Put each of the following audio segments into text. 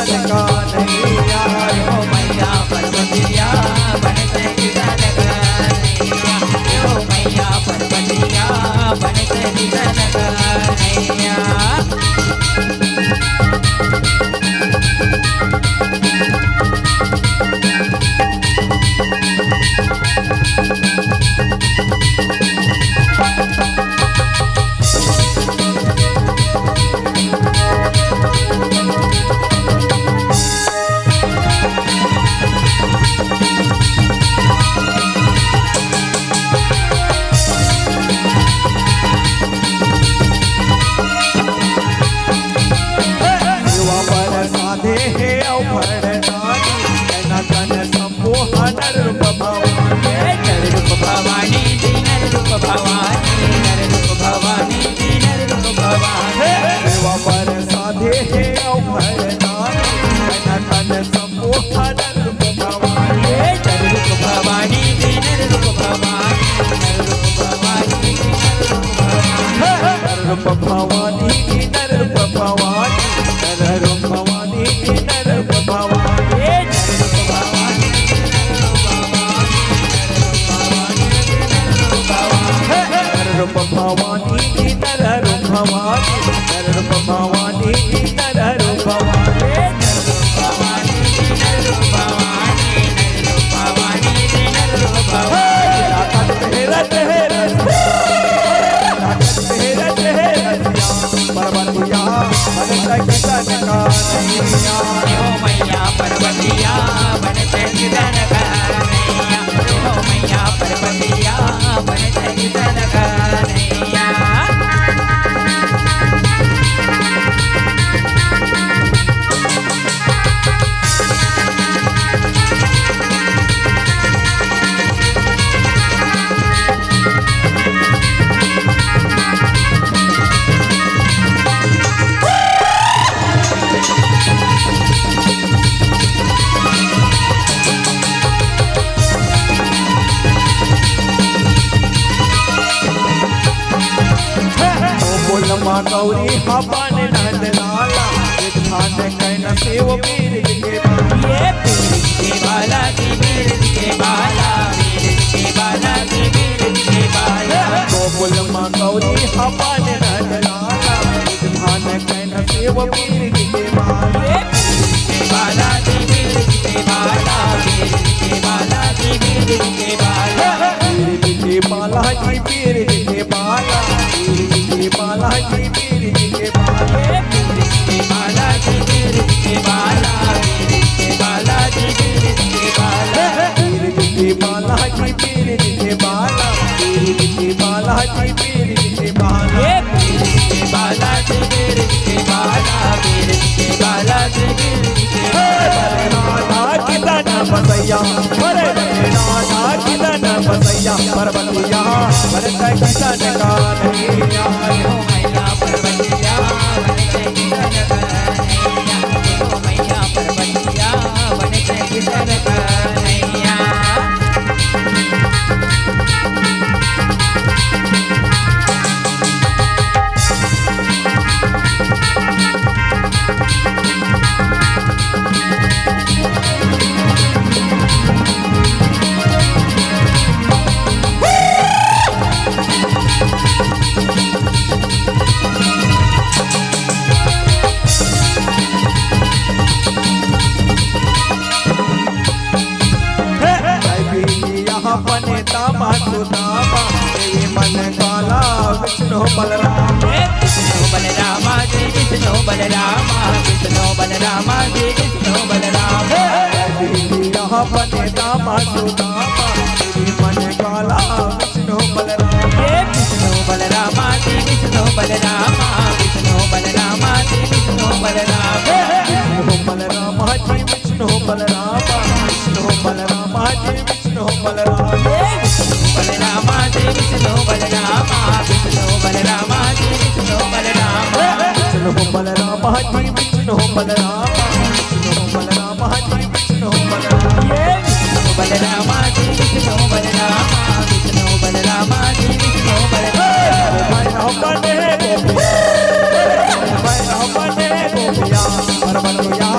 किसान का नैया, हो मैया पर्वतिया बनते किसान का नैया, हो मैया पर्वतिया बनते किसान का नैया। गौरी हवन नंद लाला विधान कैन सेव पीर के बाला, ये पीर के बाला की पीर के बाला, पीर के बाला की पीर के बाला। गोकुल माँ गौरी हवन नंद लाला विधान कैन सेव पीर के बाला, ये पीर के बाला की पीर के बाला, पीर के बाला की पीर के बाला। पीर के बाला जी पीर के बाला, पीर के बाला जी पीर के बाला, ये पीर के बाला की पीर के बाला, पीर के बाला की पीर के बाला। पीर के बाला जी पीर के बाला, पीर के बाला जी पीर के बाला, ये पीर के बाला की पीर के बाला, पीर के बाला की पीर के बाला। राधा किधर बसैया, अरे राधा किधर बसैया, पर्वतिया बनते किसान का नैया, हो मैया पर्वतिया बनते किसान का नैया, हो मैया पर्वतिया बनते किसान का नैया। विष्णु बलराम, विष्णु बलरामा जी विष्णु बलरामा, विष्णु बलरामा जी विष्णु बलराम। यहाँ बने दामा सुदामा तेरी मन काला विष्णु बलराम, ये विष्णु बलरामा जी विष्णु बलरामा, विष्णु बलरामा जी विष्णु बलराम। विष्णु बलरामा जी विष्णु बलरामा, विष्णु बलरामा जी विष्णु बलराम, विष्णु बलरामा जी विष्णु बलरामा, विष्णु बलरामा जी विष्णु बलराम। विष्णु बलरामा जी विष्णु बलरामा, विष्णु बलरामा जी विष्णु बलराम, ये विष्णु बलरामा जी विष्णु बलरामा, विष्णु बलरामा जी विष्णु बलराम। बने गोपिया, बने गोपिया,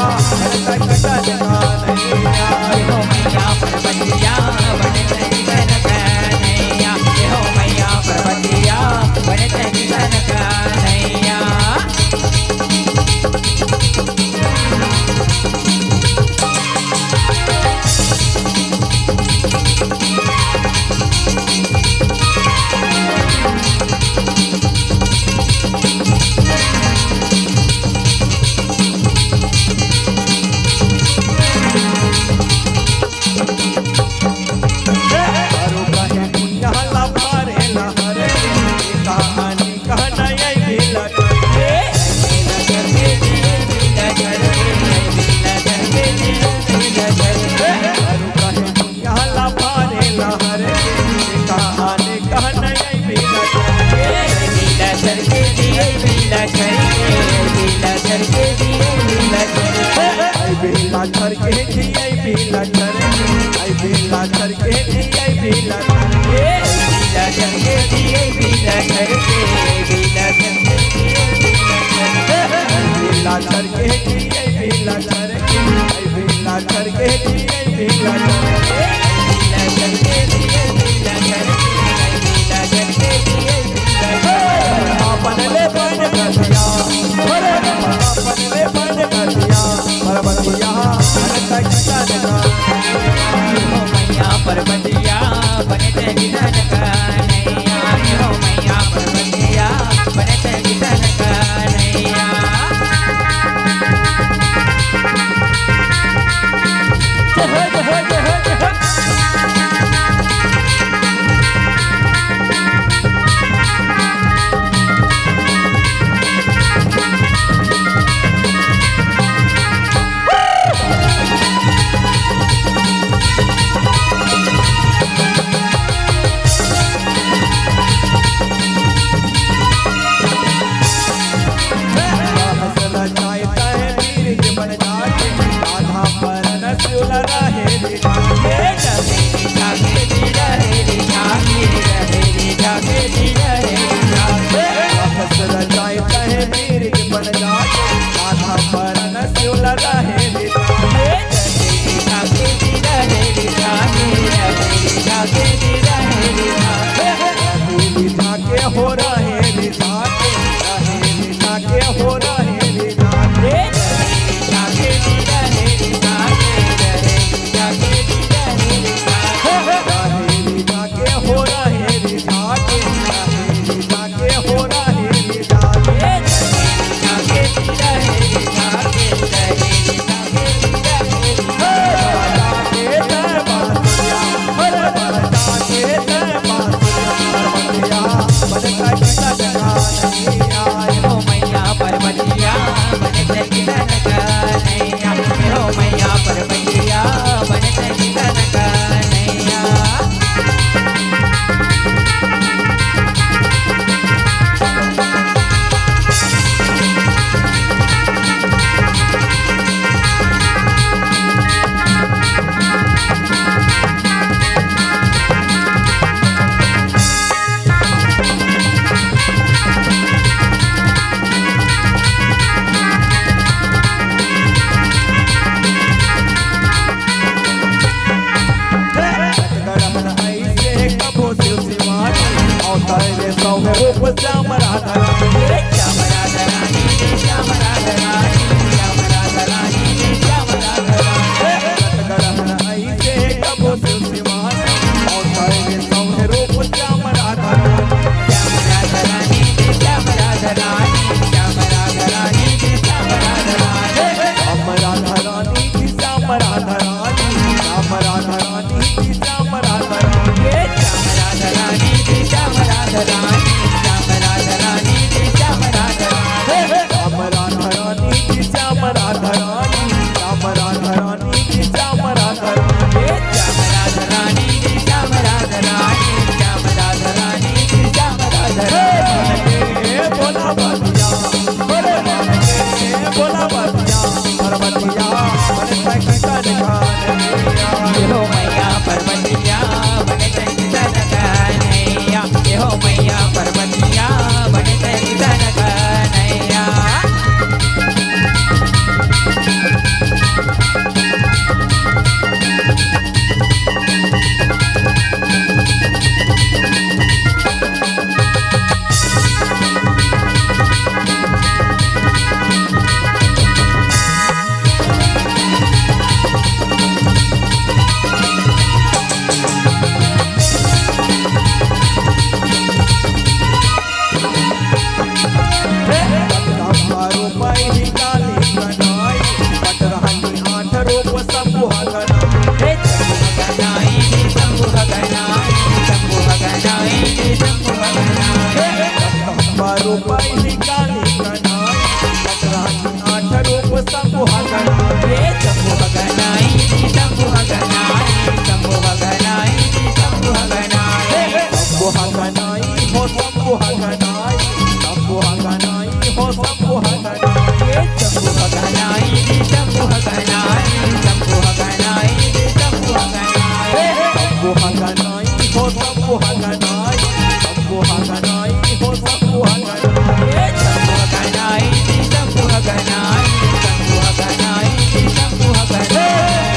चर के दिए भीला बीला चर के दिए बीला चर के बीला चर के भीला चर के दिए भीला चर के भीला चर के दिए भीला चर के बीला चर के दिए बीला चर के बनले बन गया बनले बन गया परबतिया मैया परबतिया बनते किसान का नैया मैया परबतिया बनते किसान का नैया जय जय जय जय शंभु हगनाई हो शंभु हगनाई शंभु हगनाई हो शंभु हगनाई शंभु हगनाई जी शंभु हगनाई शंभु हगनाई जी शंभु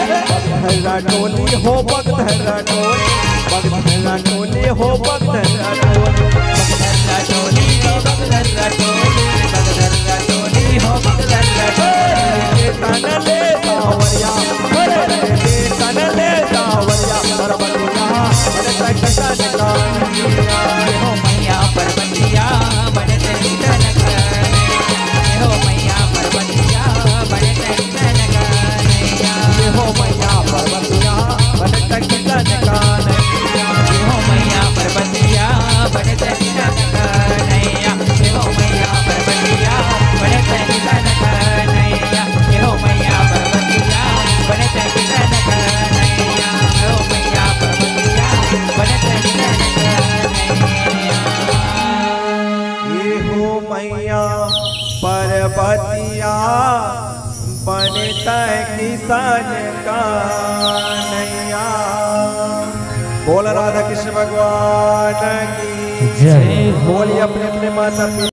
टोली हो बगधरा टोली बगधरा टोली हो बगधरा टोली बगधरा टोली हो बगधरा टोली बगधरा टोली हो बगधरा टोली तनले सावरिया तनले सावरिया परबतिया बड़े तकन कानिया हो मैया परबतिया बड़े तकन कानिया हो मैया परबतिया बड़े तकन कानिया हो मैया परबतिया बड़े तकन कानिया हो मैया परबतिया बड़े तकन कानिया हो मैया परबतिया बड़े तकन कानिया हो मैया परबतिया बड़े तकन कानिया हो मैया परबतिया बड़े तकन कानिया ये हो मैया परबतिया बनता किसान का नैया। बोल राधा कृष्ण भगवान की जय। बोलिए अपने अपने माता पिता